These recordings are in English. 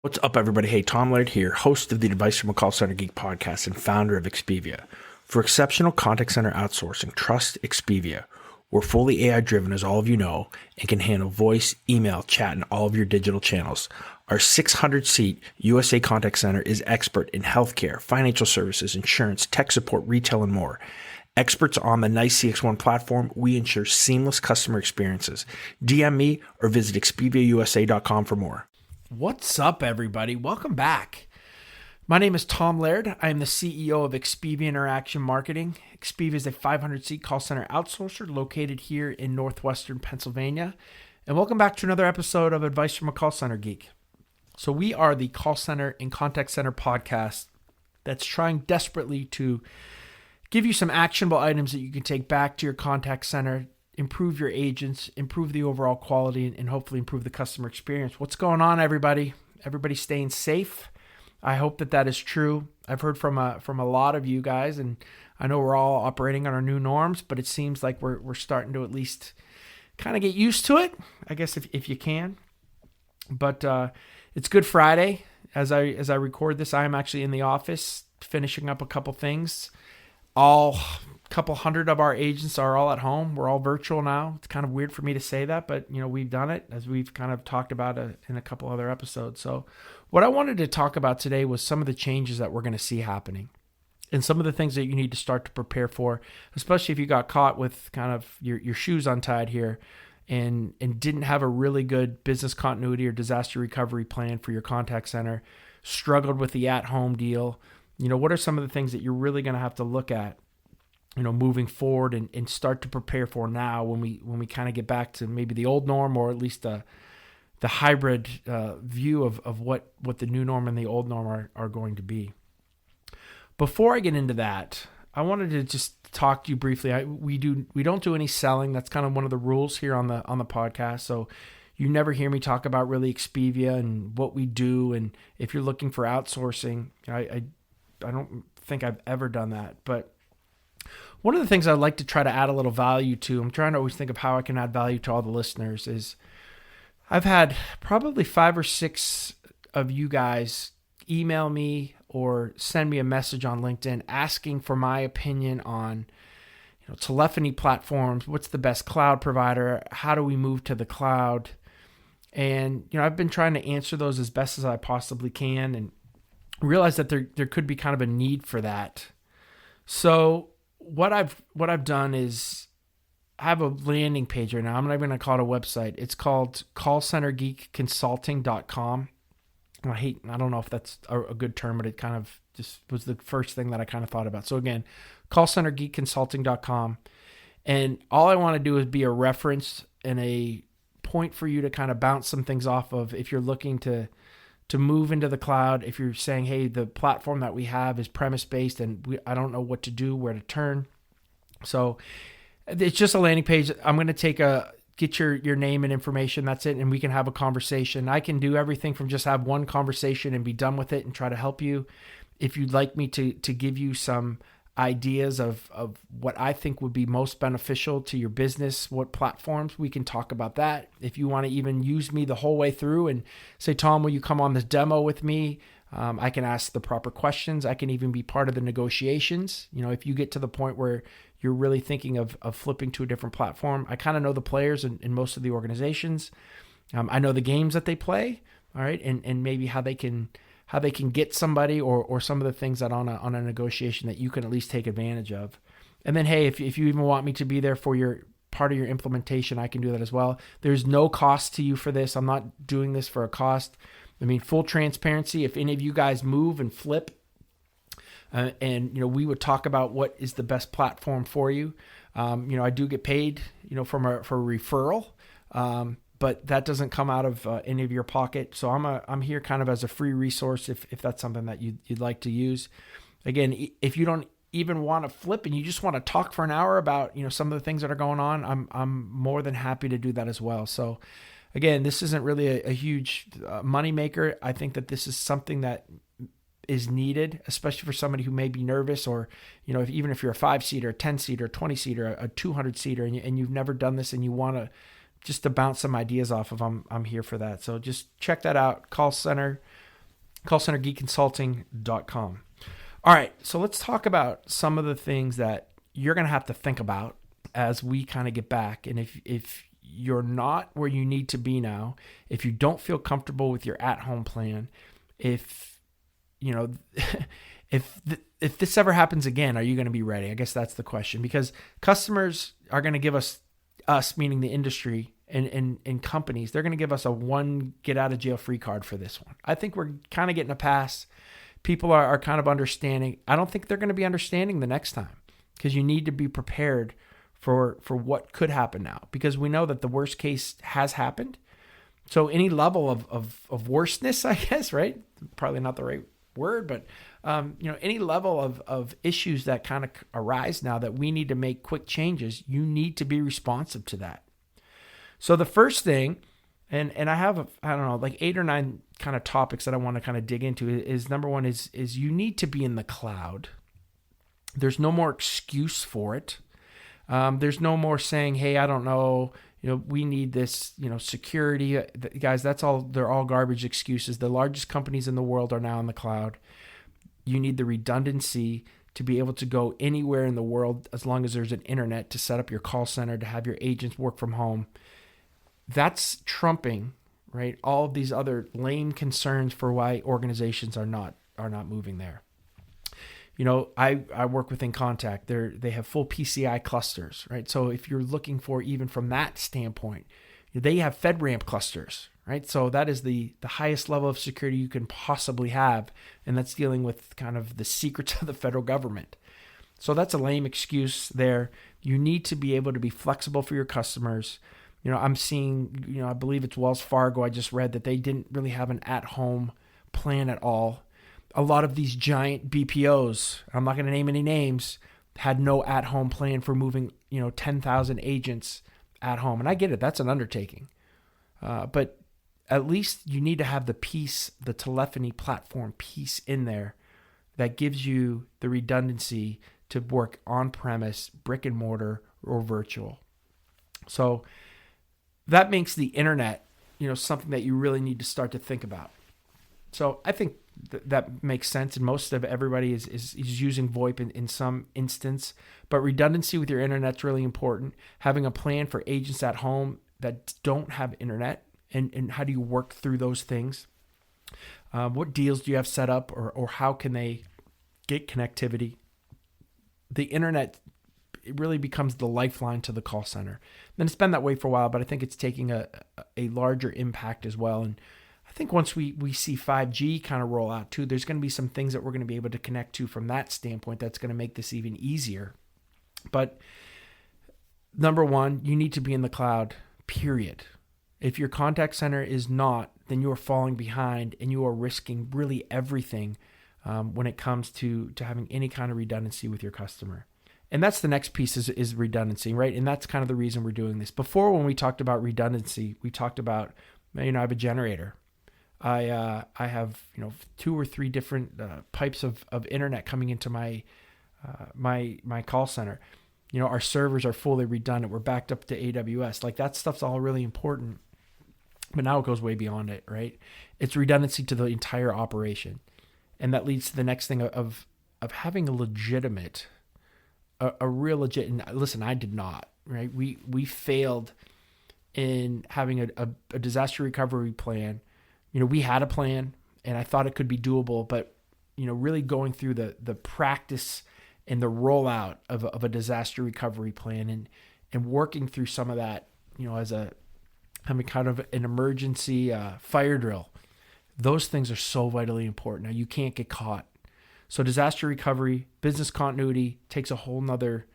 What's up, everybody? Hey, Tom Laird here, host of the Advice from a Call Center Geek podcast and founder of Expivia. For exceptional contact center outsourcing, trust Expivia. We're fully AI-driven, as all of you know, and can handle voice, email, chat, and all of your digital channels. Our 600-seat USA contact center is expert in healthcare, financial services, insurance, tech support, retail, and more. Experts on the NICE CX1 platform, we ensure seamless customer experiences. DM me or visit expiviausa.com for more. What's up, everybody? Welcome back. My name is Tom Laird. I am the CEO of Expivia Interaction Marketing. Expivia is a 500-seat call center outsourcer located here in northwestern Pennsylvania. And welcome back to another episode of Advice from a Call Center Geek. So we are the call center and contact center podcast that's trying desperately to give you some actionable items that you can take back to your contact center, improve your agents, improve the overall quality, and hopefully improve the customer experience. What's going on, everybody? Everybody staying safe? I hope that is true. I've heard from a lot of you guys, and I know we're all operating on our new norms, but it seems like we're starting to at least kind of get used to it, I guess, if you can. But it's Good Friday. As I record this, I am actually in the office finishing up a couple things. Couple hundred of our agents are all at home. We're all virtual now. It's kind of weird for me to say that, but we've done it, as we've kind of talked about in a couple other episodes. So what I wanted to talk about today was some of the changes that we're going to see happening and some of the things that you need to start to prepare for, especially if you got caught with kind of your shoes untied here and didn't have a really good business continuity or disaster recovery plan for your contact center, struggled with the at-home deal. What are some of the things that you're really going to have to look at moving forward and start to prepare for now when we kind of get back to maybe the old norm, or at least the hybrid view of what the new norm and the old norm are going to be. Before I get into that, I wanted to just talk to you briefly. We don't do any selling. That's kind of one of the rules here on the podcast. So you never hear me talk about really Expivia and what we do. And if you're looking for outsourcing, I don't think I've ever done that, but one of the things I'd like to try to add a little value to, I'm trying to always think of how I can add value to all the listeners, is I've had probably 5 or 6 of you guys email me or send me a message on LinkedIn asking for my opinion on telephony platforms. What's the best cloud provider? How do we move to the cloud? And I've been trying to answer those as best as I possibly can, and realize that there could be kind of a need for that. So what I've done is I have a landing page right now. I'm not even going to call it a website. It's called callcentergeekconsulting.com. I don't know if that's a good term, but it kind of just was the first thing that I kind of thought about. So again, callcentergeekconsulting.com. And all I want to do is be a reference and a point for you to kind of bounce some things off of if you're looking to move into the cloud. If you're saying, hey, the platform that we have is premise-based and I don't know what to do, where to turn. So it's just a landing page. I'm going to get your name and information. That's it. And we can have a conversation. I can do everything from just have one conversation and be done with it and try to help you. If you'd like me to give you some ideas of what I think would be most beneficial to your business, what platforms, we can talk about that. If you want to even use me the whole way through and say, Tom, will you come on this demo with me? I can ask the proper questions. I can even be part of the negotiations. If you get to the point where you're really thinking of flipping to a different platform, I kind of know the players in most of the organizations. I know the games that they play, all right, and maybe how they can get somebody or some of the things that on a negotiation that you can at least take advantage of. And then, hey, if you even want me to be there for your part of your implementation, I can do that as well. There's no cost to you for this. I'm not doing this for a cost. I mean, full transparency, if any of you guys move and flip, and we would talk about what is the best platform for you. I do get paid, for a referral. But that doesn't come out of any of your pocket. So I'm here kind of as a free resource if that's something that you'd like to use. Again, if you don't even want to flip and you just want to talk for an hour about some of the things that are going on, I'm more than happy to do that as well. So again, this isn't really a huge money maker. I think that this is something that is needed, especially for somebody who may be nervous, or even if you're a 5-seater, a 10-seater, a 20-seater, a 200-seater, and you've never done this and you want to just to bounce some ideas off of. I'm here for that. So just check that out. Call Center callcentergeekconsulting.com. All right, so let's talk about some of the things that you're going to have to think about as we kind of get back. And if you're not where you need to be now, if you don't feel comfortable with your at-home plan, if you know, if this ever happens again, are you going to be ready? I guess that's the question, because customers are going to give us meaning the industry and companies, they're going to give us a one get out of jail free card for this one. I think we're kind of getting a pass. People are kind of understanding. I don't think they're going to be understanding the next time, because you need to be prepared for what could happen now, because we know that the worst case has happened. So any level of worstness, I guess, right? Probably not the right word, but any level of issues that kind of arise now that we need to make quick changes, you need to be responsive to that. So the first thing, and I have, like 8 or 9 kind of topics that I want to kind of dig into, is number one is you need to be in the cloud. There's no more excuse for it. There's no more saying, hey, I don't know, we need this, security. Guys, they're all garbage excuses. The largest companies in the world are now in the cloud. You need the redundancy to be able to go anywhere in the world as long as there's an internet, to set up your call center, to have your agents work from home. That's trumping, right, all of these other lame concerns for why organizations are not moving there. I work with InContact. They have full PCI clusters, right? So if you're looking for, even from that standpoint, they have FedRAMP clusters, right? So that is the highest level of security you can possibly have, and that's dealing with kind of the secrets of the federal government. So that's a lame excuse there. You need to be able to be flexible for your customers. I'm seeing, I believe it's Wells Fargo, I just read that they didn't really have an at-home plan at all. A lot of these giant BPOs, I'm not going to name any names, had no at-home plan for moving, 10,000 agents at home. And I get it, that's an undertaking. But at least you need to have the telephony platform piece in there that gives you the redundancy to work on-premise, brick and mortar, or virtual. So that makes the internet, something that you really need to start to think about. So I think that makes sense, and most of everybody is using VoIP in some instance. But redundancy with your internet is really important. Having a plan for agents at home that don't have internet, and how do you work through those things? What deals do you have set up, or how can they get connectivity? The internet, it really becomes the lifeline to the call center. And it's been that way for a while, but I think it's taking a larger impact as well. And I think once we see 5G kind of roll out too, there's going to be some things that we're going to be able to connect to from that standpoint that's going to make this even easier. But number one, you need to be in the cloud, period. If your contact center is not, then you are falling behind, and you are risking really everything when it comes to having any kind of redundancy with your customer. And that's the next piece is redundancy, right? And that's kind of the reason we're doing this. Before, when we talked about redundancy, we talked about, I have a generator. I have 2 or 3 different pipes of internet coming into my call center. Our servers are fully redundant. We're backed up to AWS. Like, that stuff's all really important. But now it goes way beyond it, right? It's redundancy to the entire operation. And that leads to the next thing of having a legitimate, a real legit, and listen, I did not, right? We failed in having a disaster recovery plan. We had a plan, and I thought it could be doable, but, really going through the practice and the rollout of a disaster recovery plan and working through some of that, as having kind of an emergency fire drill. Those things are so vitally important. Now, you can't get caught. So disaster recovery, business continuity takes a whole nother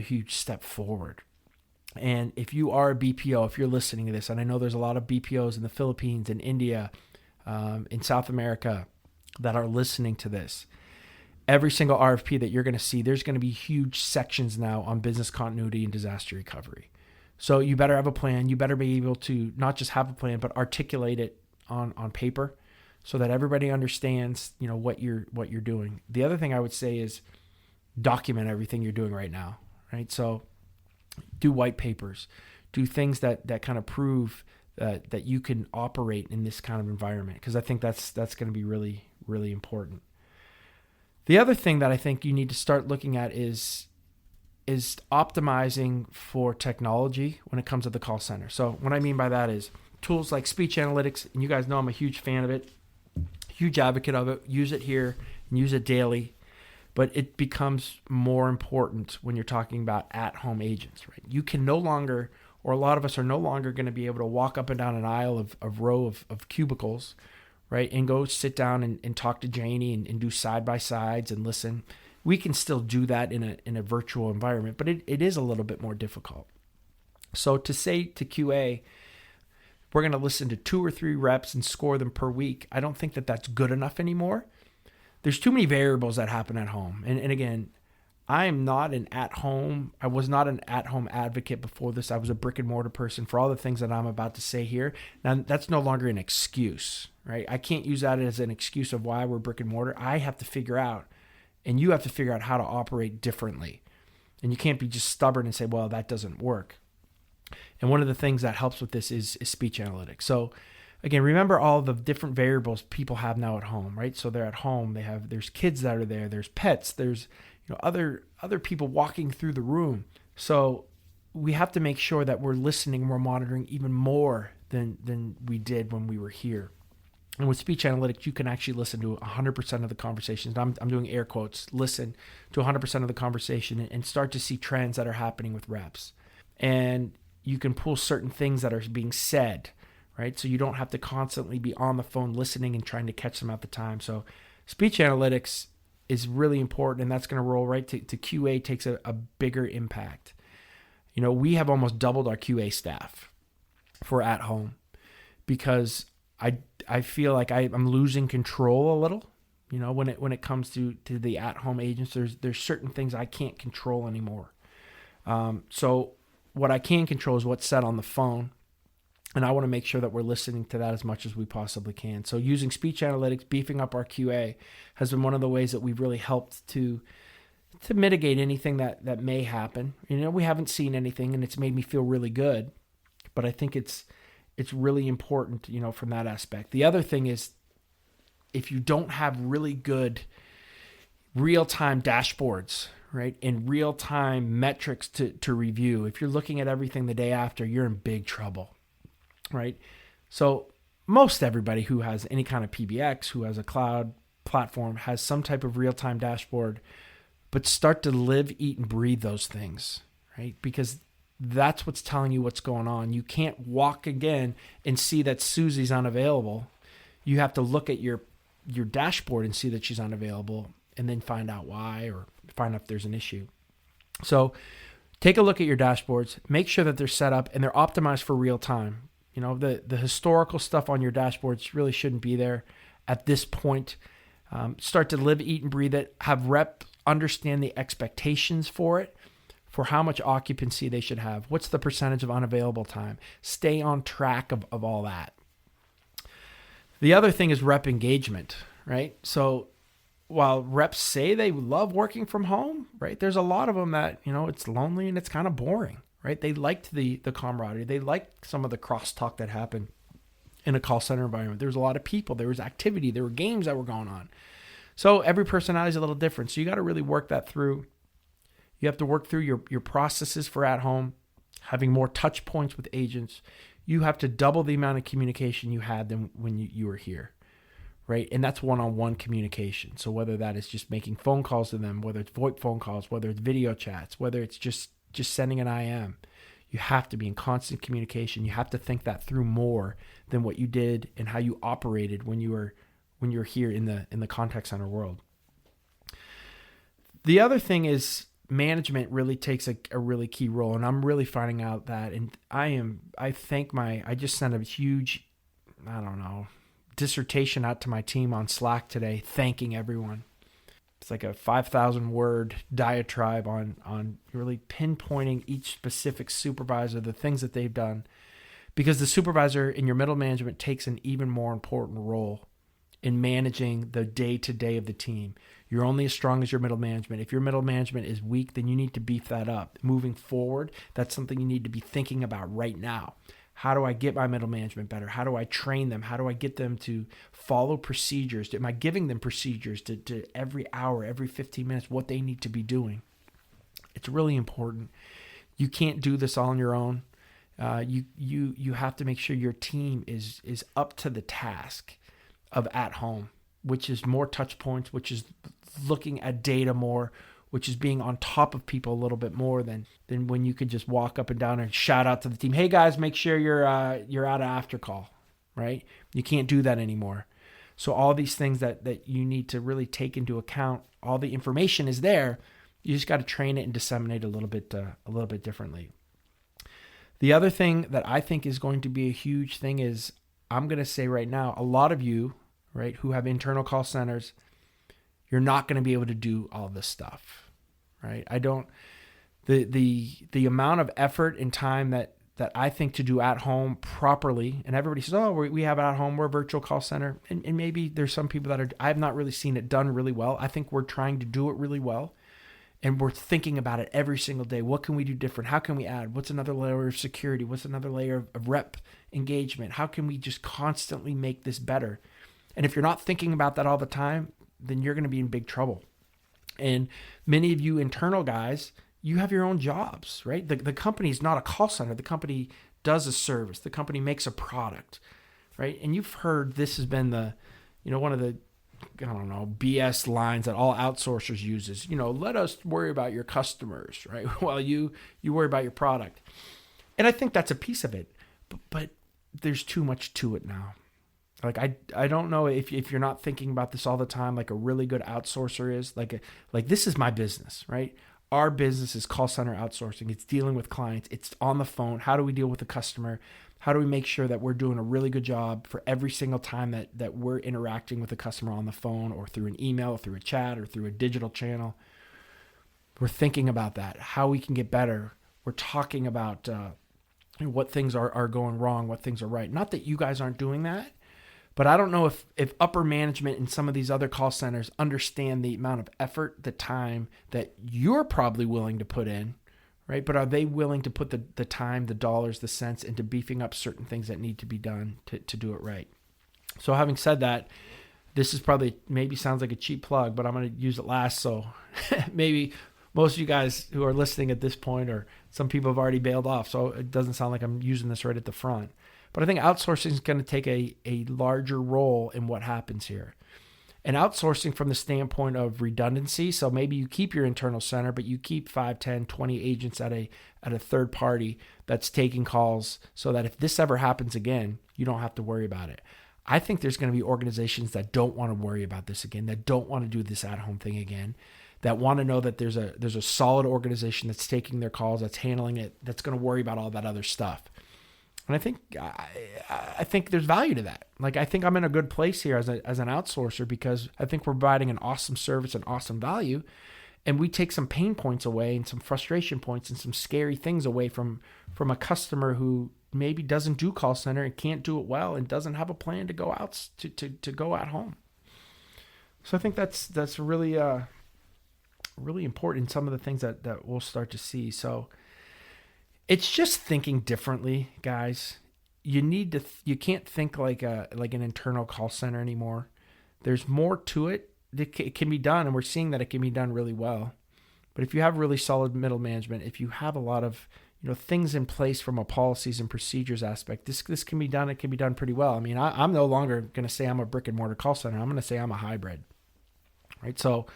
huge step forward. And if you are a BPO, if you're listening to this, and I know there's a lot of BPOs in the Philippines and India, in South America that are listening to this, every single RFP that you're going to see, there's going to be huge sections now on business continuity and disaster recovery. So you better have a plan. You better be able to not just have a plan, but articulate it on paper so that everybody understands, what you're doing. The other thing I would say is document everything you're doing right now, right? So do white papers, do things that kind of prove that you can operate in this kind of environment, because I think that's going to be really, really important. The other thing that I think you need to start looking at is optimizing for technology when it comes to the call center. So what I mean by that is tools like speech analytics, and you guys know I'm a huge fan of it, huge advocate of it, use it here and use it daily. But it becomes more important when you're talking about at-home agents, right? You can no longer, or a lot of us are no longer going to be able to walk up and down an aisle of row of cubicles, right? And go sit down and talk to Janie and do side-by-sides and listen. We can still do that in a virtual environment, but it is a little bit more difficult. So to say to QA, we're going to listen to 2 or 3 reps and score them per week, I don't think that that's good enough anymore. There's too many variables that happen at home. And again, I was not an at-home advocate before this. I was a brick and mortar person for all the things that I'm about to say here. Now, that's no longer an excuse, right? I can't use that as an excuse of why we're brick and mortar. I have to figure out, and you have to figure out how to operate differently. And you can't be just stubborn and say, well, that doesn't work. And one of the things that helps with this is speech analytics. So again, remember all the different variables people have now at home, right? So they're at home. There's kids that are there. There's pets. There's other people walking through the room. So we have to make sure that we're listening, we're monitoring even more than we did when we were here. And with speech analytics, you can actually listen to 100% of the conversations. I'm doing air quotes. Listen to 100% of the conversation and start to see trends that are happening with reps. And you can pull certain things that are being said, right? So you don't have to constantly be on the phone listening and trying to catch them at the time. So speech analytics is really important, and that's going to roll right to QA takes a bigger impact. We have almost doubled our QA staff for at home because I feel like I'm losing control a little, when it comes to the at home agents. There's certain things I can't control anymore. So what I can control is what's said on the phone. And I want to make sure that we're listening to that as much as we possibly can. So using speech analytics, beefing up our QA has been one of the ways that we've really helped to mitigate anything that may happen. We haven't seen anything, and it's made me feel really good. But I think it's really important, from that aspect. The other thing is, if you don't have really good real-time dashboards, right, and real-time metrics to review, if you're looking at everything the day after, you're in big trouble. Right. So most everybody who has any kind of PBX, who has a cloud platform, has some type of real-time dashboard, but start to live, eat, and breathe those things, right? Because that's what's telling you what's going on. You can't walk again and see that Susie's unavailable. You have to look at your dashboard and see that she's unavailable and then find out why or find out if there's an issue. So take a look at your dashboards, make sure that they're set up and they're optimized for real time. The historical stuff on your dashboards really shouldn't be there at this point. Start to live, eat, and breathe it. Have rep understand the expectations for it, for how much occupancy they should have. What's the percentage of unavailable time? Stay on track of all that. The other thing is rep engagement, right? So while reps say they love working from home, right, there's a lot of them that, it's lonely and it's kind of boring. Right? They liked the camaraderie. They liked some of the crosstalk that happened in a call center environment. There was a lot of people. There was activity. There were games that were going on. So every personality is a little different. So you got to really work that through. You have to work through your processes for at home, having more touch points with agents. You have to double the amount of communication you had than when you were here. Right? And that's one-on-one communication. So whether that is just making phone calls to them, whether it's VoIP phone calls, whether it's video chats, whether it's just sending an IM, you have to be in constant communication. You have to think that through more than what you did and how you operated when you were here in the contact center world. The other thing is management really takes a really key role, and I'm really finding out that, and I just sent a huge, dissertation out to my team on Slack today, thanking everyone. It's like a 5,000 word diatribe on really pinpointing each specific supervisor, the things that they've done, because the supervisor in your middle management takes an even more important role in managing the day-to-day of the team. You're only as strong as your middle management. If your middle management is weak, then you need to beef that up. Moving forward, that's something you need to be thinking about right now. How do I get my middle management better? How do I train them? How do I get them to follow procedures? Am I giving them procedures to every hour, every 15 minutes, what they need to be doing? It's really important. You can't do this all on your own. You have to make sure your team is up to the task of at home, which is more touch points, which is looking at data more, which is being on top of people a little bit more than when you could just walk up and down and shout out to the team, hey guys, make sure you're out of after call, right? You can't do that anymore. So all these things that you need to really take into account, all the information is there. You just got to train it and disseminate a little bit differently. The other thing that I think is going to be a huge thing is, I'm going to say right now, a lot of you, right, who have internal call centers, you're not going to be able to do all this stuff, right? The amount of effort and time that I think to do at home properly, and everybody says, oh, we have it at home, we're a virtual call center. And maybe there's some people that I have not really seen it done really well. I think we're trying to do it really well. And we're thinking about it every single day. What can we do different? How can we add? What's another layer of security? What's another layer of rep engagement? How can we just constantly make this better? And if you're not thinking about that all the time, then you're going to be in big trouble. And many of you internal guys, you have your own jobs, right? The company is not a call center. The company does a service. The company makes a product, right? And you've heard this has been one of the, BS lines that all outsourcers uses, let us worry about your customers, right? While you worry about your product. And I think that's a piece of it, but there's too much to it now. Like, I don't know if you're not thinking about this all the time, like a really good outsourcer is like this is my business, right? Our business is call center outsourcing. It's dealing with clients. It's on the phone. How do we deal with the customer? How do we make sure that we're doing a really good job for every single time that we're interacting with the customer on the phone or through an email, or through a chat, or through a digital channel? We're thinking about that, how we can get better. We're talking about what things are going wrong, what things are right. Not that you guys aren't doing that, but I don't know if upper management in some of these other call centers understand the amount of effort, the time that you're probably willing to put in, right? But are they willing to put the time, the dollars, the cents into beefing up certain things that need to be done to do it right? So having said that, this is probably, maybe sounds like a cheap plug, but I'm going to use it last. So maybe most of you guys who are listening at this point, or some people have already bailed off, so it doesn't sound like I'm using this right at the front. But I think outsourcing is going to take a larger role in what happens here. And outsourcing from the standpoint of redundancy, so maybe you keep your internal center, but you keep 5, 10, 20 agents at a third party that's taking calls, so that if this ever happens again, you don't have to worry about it. I think there's going to be organizations that don't want to worry about this again, that don't want to do this at-home thing again, that want to know that there's a solid organization that's taking their calls, that's handling it, that's going to worry about all that other stuff. And I think there's value to that. Like, I think I'm in a good place here as an outsourcer, because I think we're providing an awesome service and awesome value, and we take some pain points away and some frustration points and some scary things away from a customer who maybe doesn't do call center and can't do it well and doesn't have a plan to go out to go at home. So I think that's really really important. Some of the things that we'll start to see. So it's just thinking differently, guys. You can't think like an internal call center anymore. There's more to it. It can be done, and we're seeing that it can be done really well. But if you have really solid middle management, if you have a lot of things in place from a policies and procedures aspect, this can be done. It can be done pretty well. I mean, I'm no longer going to say I'm a brick and mortar call center. I'm going to say I'm a hybrid, right? So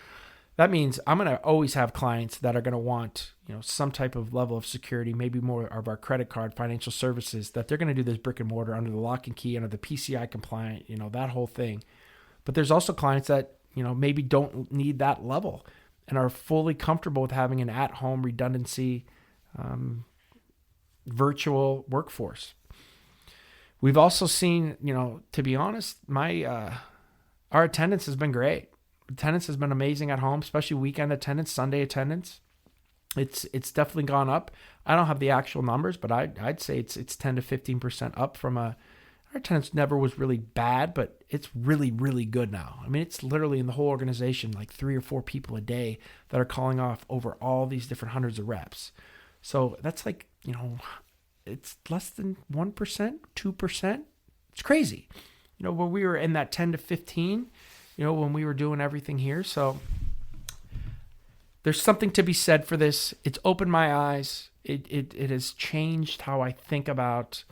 that means I'm going to always have clients that are going to want, some type of level of security, maybe more of our credit card, financial services, that they're going to do this brick and mortar under the lock and key, under the PCI compliant, that whole thing. But there's also clients that, maybe don't need that level and are fully comfortable with having an at-home redundancy, virtual workforce. We've also seen, to be honest, our attendance has been great. Attendance has been amazing at home, especially weekend attendance, Sunday attendance. It's definitely gone up. I don't have the actual numbers, but I'd say it's 10 to 15% up from our attendance never was really bad, but it's really, really good now. I mean, it's literally in the whole organization, like 3 or 4 people a day that are calling off over all these different hundreds of reps. So that's like, it's less than 1%, 2%. It's crazy. When we were in that 10 to 15, when we were doing everything here. So there's something to be said for this. It's opened my eyes. It has changed how I think about,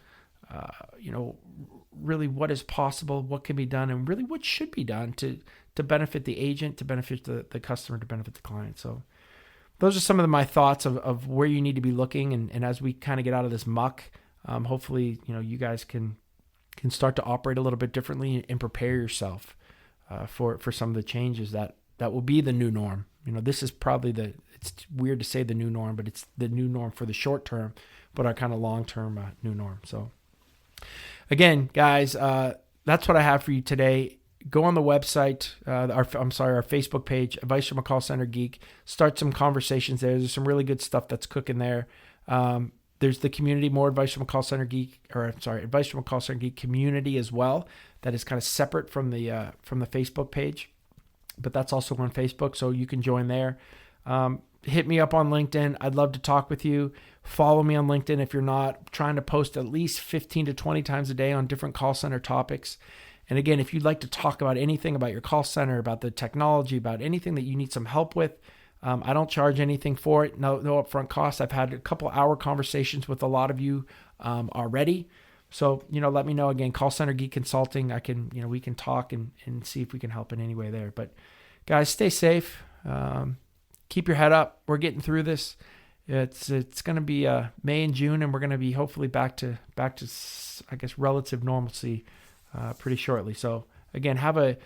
really what is possible, what can be done, and really what should be done to benefit the agent, to benefit the customer, to benefit the client. So those are some of my thoughts of where you need to be looking. And as we kind of get out of this muck, hopefully, you guys can start to operate a little bit differently and prepare yourself for some of the changes that will be the new norm. This is probably it's weird to say the new norm, but it's the new norm for the short term, but our kind of long-term new norm. So again, guys, that's what I have for you today. Go on the website, our Facebook page, Advice from a Call Center Geek. Start some conversations there. There's some really good stuff that's cooking there. There's the community, more Advice from a Call Center Geek, Advice from a Call Center Geek community as well. That is kind of separate from the Facebook page, but that's also on Facebook, so you can join there. Hit me up on LinkedIn. I'd love to talk with you. Follow me on LinkedIn if you're not. Trying to post at least 15 to 20 times a day on different call center topics. And again, if you'd like to talk about anything about your call center, about the technology, about anything that you need some help with, I don't charge anything for it. No upfront costs. I've had a couple hour conversations with a lot of you already. So, let me know. Again, Call Center Geek Consulting. We can talk and see if we can help in any way there. But guys, stay safe. Keep your head up. We're getting through this. It's going to be May and June, and we're going to be hopefully back to I guess relative normalcy pretty shortly. So again, have a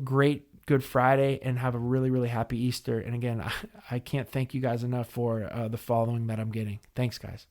great Good Friday and have a really, really happy Easter. And again, I can't thank you guys enough for the following that I'm getting. Thanks, guys.